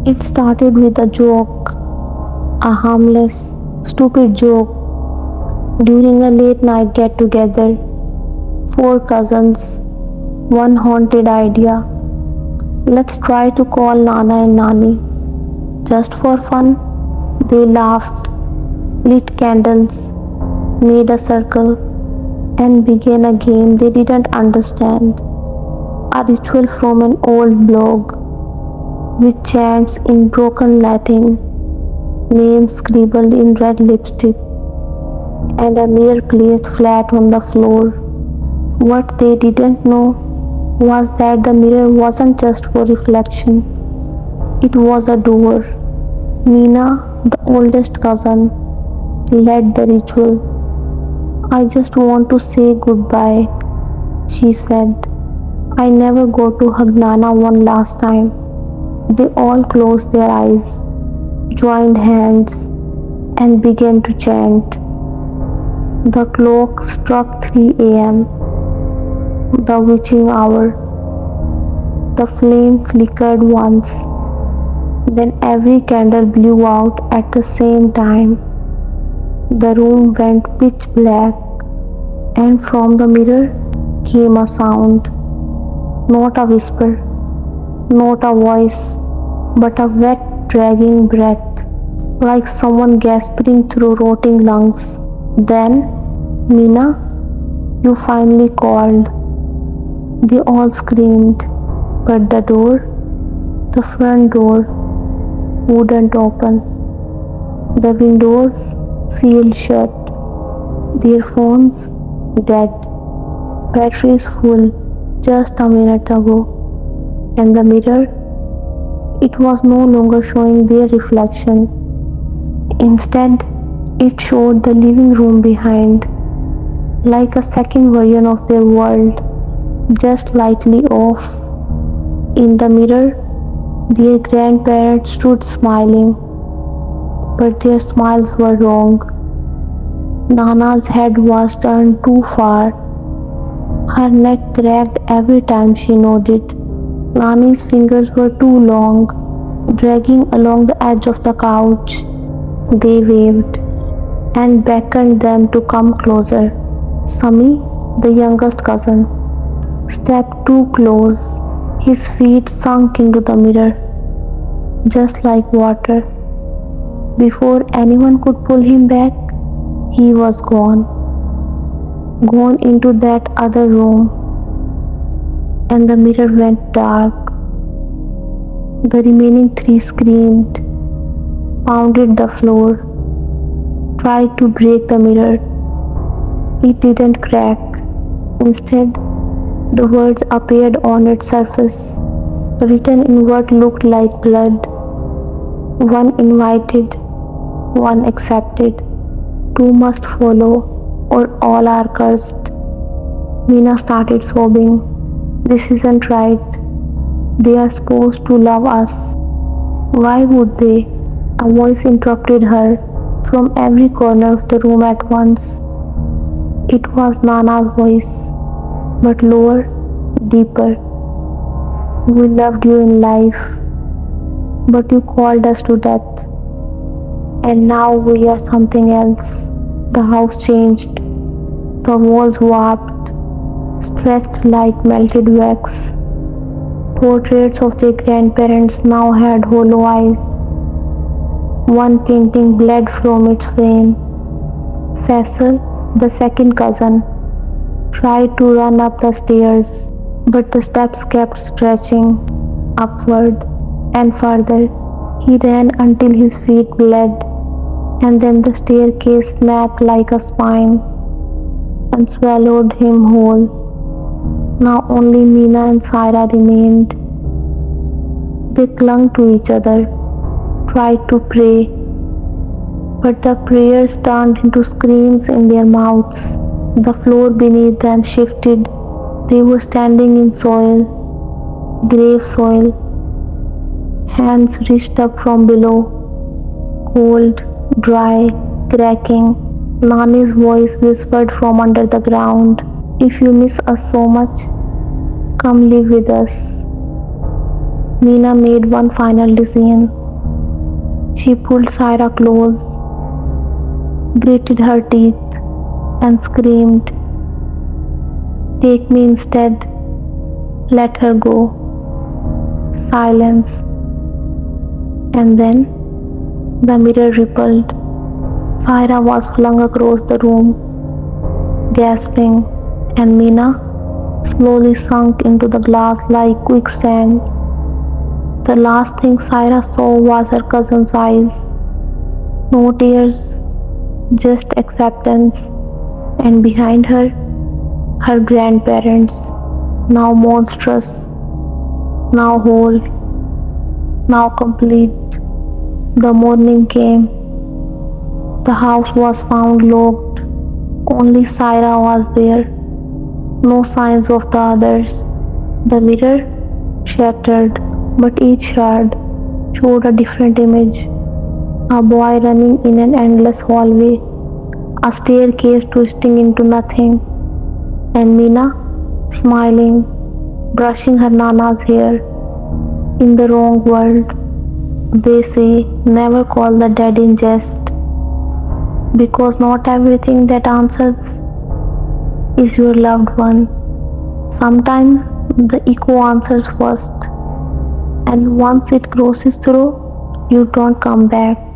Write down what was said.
It started with a joke, a harmless, stupid joke during a late night get together. Four cousins, one haunted idea. Let's try to call Nana and Nani. Just for fun, they laughed, lit candles, made a circle, and began a game they didn't understand. A ritual from an old blog with chants in broken Latin, names scribbled in red lipstick, and a mirror placed flat on the floor. What they didn't know was that the mirror wasn't just for reflection, it was a door. Meena, the oldest cousin, led the ritual. I just want to say goodbye, she said. I never got to hug Nana one last time. They all closed their eyes, joined hands, and began to chant. The clock struck 3 a.m., the witching hour. The flame flickered once, then every candle blew out at the same time. The room went pitch black, and from the mirror came a sound. Not a whisper, not a voice, but a wet, dragging breath, like someone gasping through rotting lungs. Then, Meena, you finally called. They all screamed, but the front door, wouldn't open. The windows sealed shut, their phones dead, batteries full just a minute ago, and the mirror, it was no longer showing their reflection. Instead, it showed the living room behind, like a second version of their world, just slightly off. In the mirror, their grandparents stood smiling, but their smiles were wrong. Nana's head was turned too far. Her neck cracked every time she nodded. Nani's fingers were too long, dragging along the edge of the couch. They waved and beckoned them to come closer. Sami, the youngest cousin, stepped too close. His feet sunk into the mirror, just like water. Before anyone could pull him back, he was gone. Gone into that other room, and the mirror went dark. The remaining three screamed, pounded the floor, tried to break the mirror. It didn't crack. Instead, the words appeared on its surface, written in what looked like blood. One invited, one accepted. Two must follow, or all are cursed. Meena started sobbing. This isn't right. They are supposed to love us. Why would they? A voice interrupted her from every corner of the room at once. It was Nana's voice, but lower, deeper. We loved you in life, but you called us to death. And now we are something else. The house changed. The walls warped, stretched like melted wax. Portraits of their grandparents now had hollow eyes. One painting bled from its frame. Faisal, the second cousin, tried to run up the stairs, but the steps kept stretching upward and further. He ran until his feet bled, and then the staircase snapped like a spine and swallowed him whole. Now only Meena and Saira remained. They clung to each other, tried to pray, but the prayers turned into screams in their mouths. The floor beneath them shifted. They were standing in soil, grave soil. Hands reached up from below, cold, dry, cracking. Nani's voice whispered from under the ground, "If you miss us so much, come live with us." Meena made one final decision. She pulled Saira close, gritted her teeth, and screamed, "Take me instead. Let her go." Silence. And then the mirror rippled. Saira was flung across the room, gasping, and Meena slowly sunk into the glass like quicksand. The last thing Saira saw was her cousin's eyes. No tears, just acceptance, and behind her, her grandparents, now monstrous, now whole, now complete. The morning came. The house was found locked. Only Saira was there. No signs of the others. The mirror shattered, but each shard showed a different image. A boy running in an endless hallway, a staircase twisting into nothing, and Meena smiling, brushing her Nana's hair. In the wrong world. They say never call the dead in jest, because not everything that answers is your loved one. Sometimes the echo answers first, and once it crosses through, you don't come back.